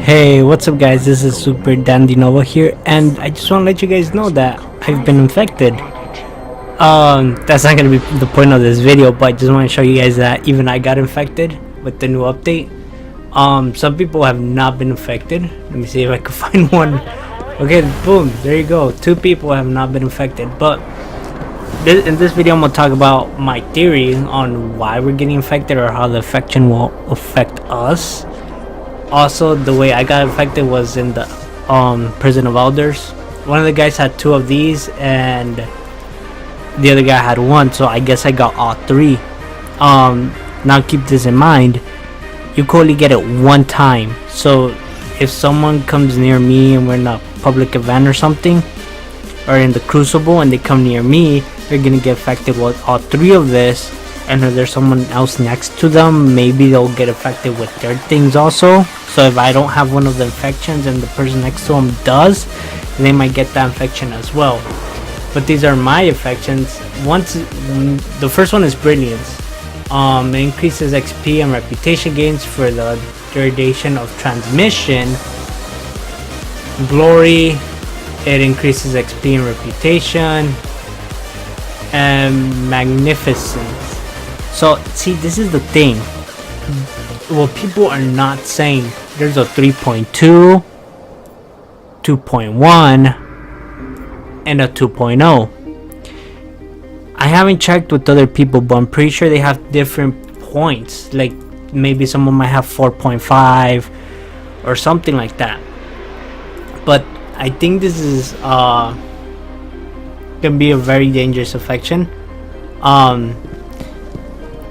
Hey, what's up guys, this is Super Dandy Nova here, and I just want to let you guys know that I've been infected. That's not going to be the point of this video, but I just want to show you guys that even I got infected with the new update. Some people have not been infected. Let me see if I can find one. Okay, boom, there you go. 2 people have not been infected, but in this video I'm going to talk about my theory on why we're getting infected or how the infection will affect us. Also, the way I got infected was in the prison of elders. One of the guys had 2 of these and the other guy had 1, so I guess I got all 3. Now keep this in mind, you can only get it 1 time. So if someone comes near me and we're in a public event or something, or in the crucible, and they come near me, they're gonna get affected with all 3 of this. And if there's someone else next to them, maybe they'll get affected with their things also. So if I don't have one of the infections and the person next to them does, they might get that infection as well. But these are my infections. The first one is brilliance. It increases XP and reputation gains for the duration of transmission. Glory, it increases XP and reputation. And magnificence. So see, this is the thing. What people are not saying, there's a 3.2, 2.1, and a 2.0. I haven't checked with other people, but I'm pretty sure they have different points. Like maybe someone might have 4.5 or something like that. But I think this is gonna be a very dangerous infection.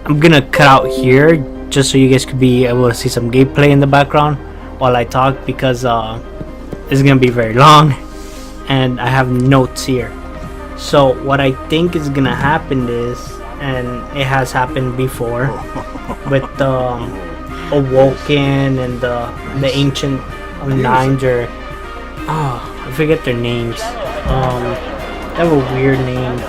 I'm gonna cut out here just so you guys could be able to see some gameplay in the background while I talk, because it's gonna be very long and I have notes here. So what I think is gonna happen is, and it has happened before with the Awoken and the Ancient of Nines, or I forget their names. They have a weird name.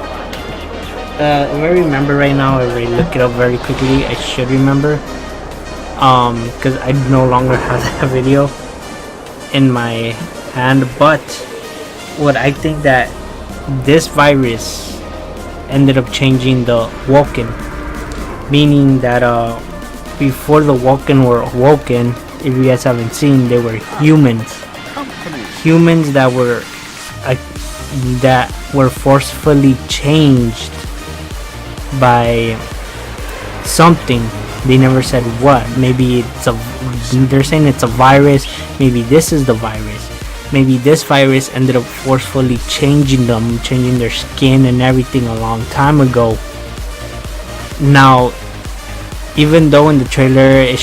If I remember right now, I already look it up very quickly. I should remember, because I no longer have that video in my hand. But what I think that this virus ended up changing the Woken, meaning that before the Woken were awoken, if you guys haven't seen, they were humans that were forcefully changed by something. They never said what. Maybe they're saying it's a virus. Maybe this is the virus. Maybe this virus ended up forcefully changing them, changing their skin and everything a long time ago. Now, even though in the trailer it's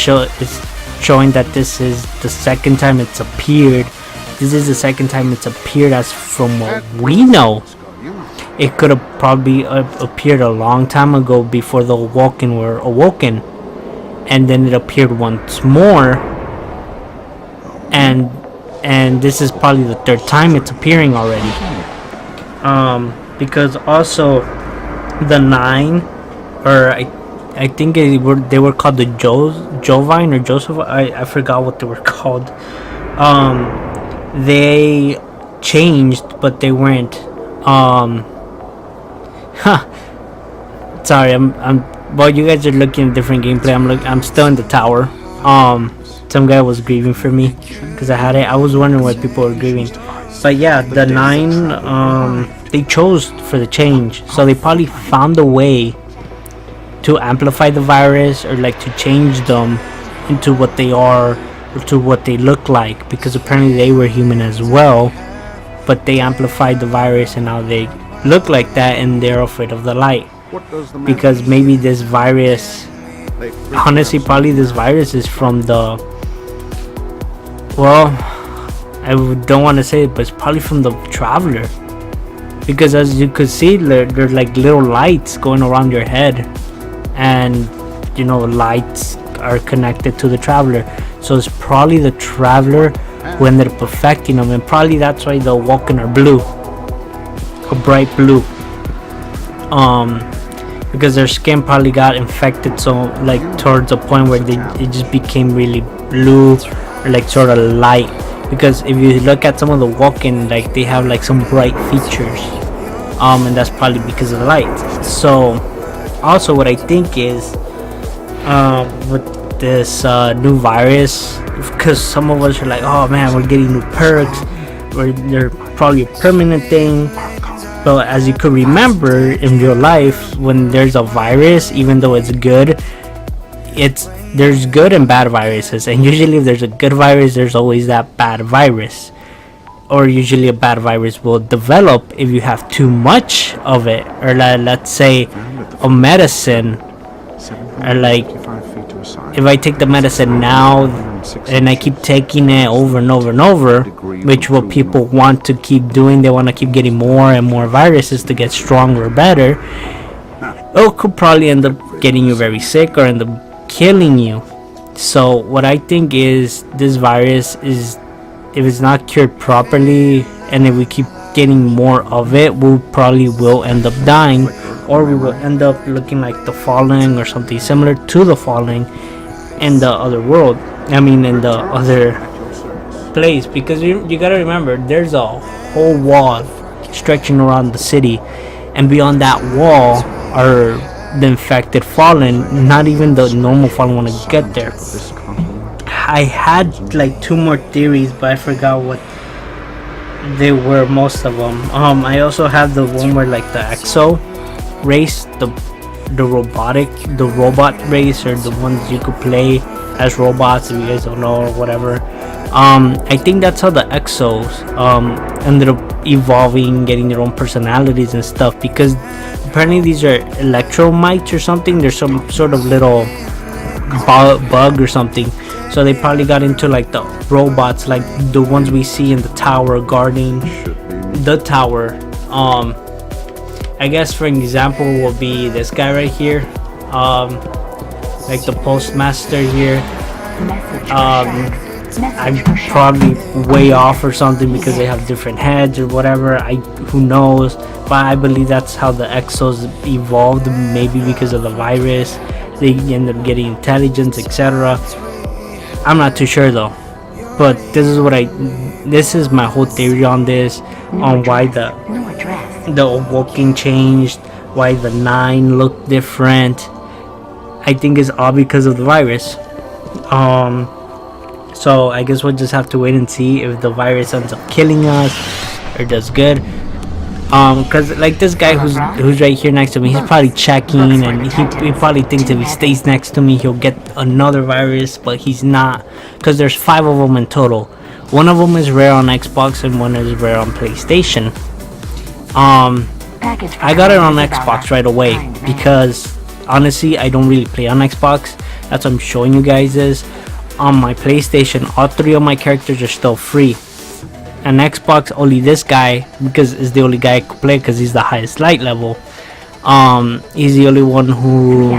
showing that this is the second time it's appeared, this is the second time it's appeared as from what we know. It could have probably appeared a long time ago before the Awoken were awoken, and then it appeared once more, and this is probably the 3rd time it's appearing already. Because also the 9, or I think they were called the Jovine or Joseph. I forgot what they were called. They changed, but they weren't. Sorry, well, you guys are looking at different gameplay. I'm still in the tower. Some guy was grieving for me because I had it. I was wondering why people were grieving. But yeah, the 9, they chose for the change, so they probably found a way to amplify the virus, or like to change them into what they are, or to what they look like, because apparently they were human as well, but they amplified the virus and now they look like that, and they're afraid of the light. Because maybe this virus, honestly, probably this virus is from the, well, I don't want to say it, but it's probably from the Traveler, because as you could see, there's like little lights going around your head, and you know, lights are connected to the Traveler, so it's probably the Traveler who ended up affecting them, and probably that's why the Awoken are blue, a bright blue, because their skin probably got infected, so like towards a point where it just became really blue or like sort of light, because if you look at some of the walking, like they have like some bright features, and that's probably because of the light. So also what I think is with this new virus, because some of us are like, oh man, we're getting new perks, or they're probably a permanent thing. But as you could remember in real life, when there's a virus, even though it's good, there's good and bad viruses, and usually if there's a good virus, there's always that bad virus, or usually a bad virus will develop if you have too much of it, or let's say a medicine, or like if I take the medicine now and I keep taking it over and over and over, which what people want to keep doing, they want to keep getting more and more viruses to get stronger or better, it could probably end up getting you very sick or end up killing you. So what I think is, this virus is, if it's not cured properly and if we keep getting more of it, we probably will end up dying, or we will end up looking like the Fallen or something similar to the Fallen in the other world, I mean in the other place, because you gotta remember there's a whole wall stretching around the city, and beyond that wall are the infected Fallen. Not even the normal Fallen want to get there. I had like 2 more theories, but I forgot what they were, most of them. I also have the one where like the exo race, the robot race, or the ones you could play as robots, if you guys don't know or whatever. I think that's how the exos ended up evolving, getting their own personalities and stuff, because apparently these are electromites or something. There's some sort of little bug or something, so they probably got into like the robots, like the ones we see in the tower guarding the tower. I guess for example will be this guy right here, like the postmaster here. I'm probably way off or something, because they have different heads or whatever. Who knows, but I believe that's how the exos evolved, maybe because of the virus they end up getting intelligence, etc. I'm not too sure though, but this is my whole theory on this, on why the Awoken changed, why the 9 look different. I think it's all because of the virus. So I guess we'll just have to wait and see if the virus ends up killing us or does good. Cause like this guy who's right here next to me, he's probably checking, and he probably thinks if he stays next to me he'll get another virus, but he's not, cause there's 5 of them in total. One of them is rare on Xbox and one is rare on PlayStation. I got it on Xbox right away, because honestly I don't really play on Xbox. That's what I'm showing you guys is. On my PlayStation, all 3 of my characters are still free. And Xbox, only this guy, because it's the only guy I could play, because he's the highest light level. He's the only one who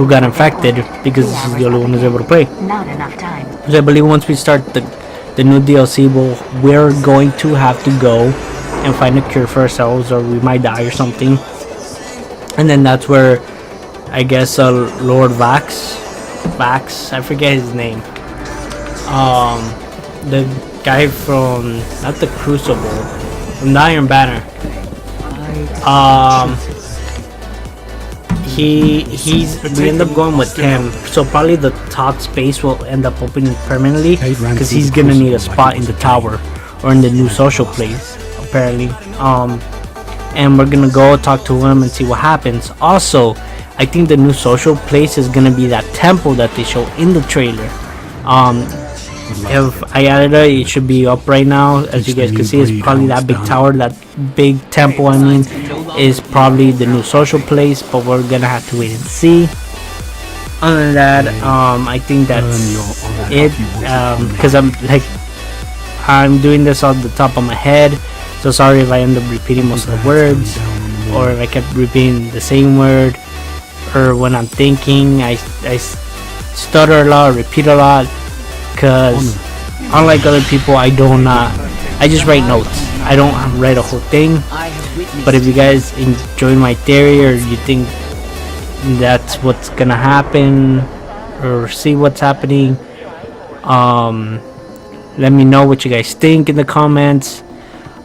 got infected, because this is the only one who's able to play. So I believe once we start the new DLC, we're going to have to go and find a cure for ourselves, or we might die or something. And then that's where I guess Lord Vax, I forget his name, the guy from, not the Crucible, from the Iron Banner, we end up going with him, so probably the top space will end up opening permanently, because he's gonna need a spot in the tower or in the new social place apparently. And we're gonna go talk to him and see what happens. Also, I think the new social place is gonna be that temple that they show in the trailer. If I added it should be up right now. As you guys can see, it's probably that big tower, that big temple I mean, is probably the new social place, but we're gonna have to wait and see. Other than that, I think that's it, because I'm doing this on the top of my head, so sorry if I end up repeating most of the words, or if I kept repeating the same word, or when I'm thinking I stutter a lot, repeat a lot, because unlike other people, I just write notes. I don't write a whole thing. But if you guys enjoy my theory, or you think that's what's gonna happen, or see what's happening, Let me know what you guys think in the comments.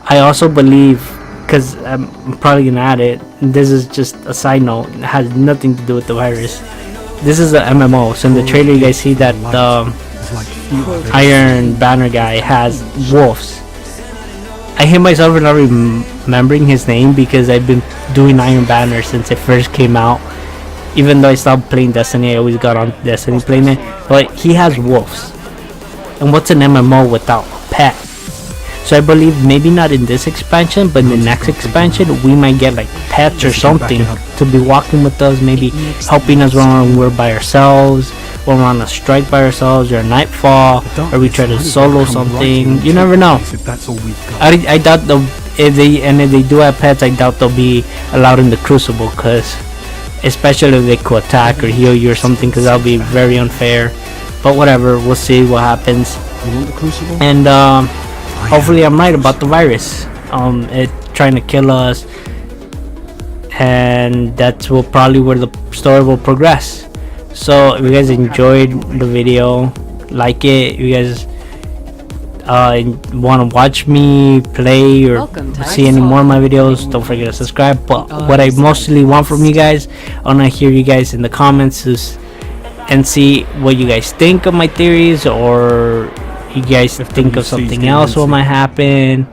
I also believe, because I'm probably gonna add it, this is just a side note, it has nothing to do with the virus. This is a MMO, so in the trailer you guys see that the Iron Banner guy has wolves. I hate myself for not remembering his name because I've been doing Iron Banner since it first came out. Even though I stopped playing Destiny, I always got on Destiny playing it. But he has wolves. And what's an MMO without a pet? So I believe maybe not in this expansion, but in the next expansion we might get like pets or something to be walking with us, maybe helping us when we're by ourselves, when we're on a strike by ourselves, or nightfall, or we try to solo something. You never know. I doubt if they do have pets, I doubt they'll be allowed in the Crucible, because especially if they could attack or heal you or something, because that'll be very unfair. But whatever, we'll see what happens. And hopefully I'm right about the virus. It trying to kill us, and that's probably where the story will progress. So if you guys enjoyed the video, like it. If you guys want to watch me play or see any more of my videos, don't forget to subscribe. But what I mostly want from you guys, I want to hear you guys in the comments and see what you guys think of my theories, or you guys think of something else what might happen,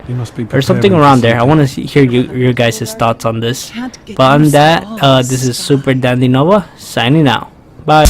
or something around there. I want to hear your guys' thoughts on this. But on that, this is Super Dandy Nova signing out. Bye.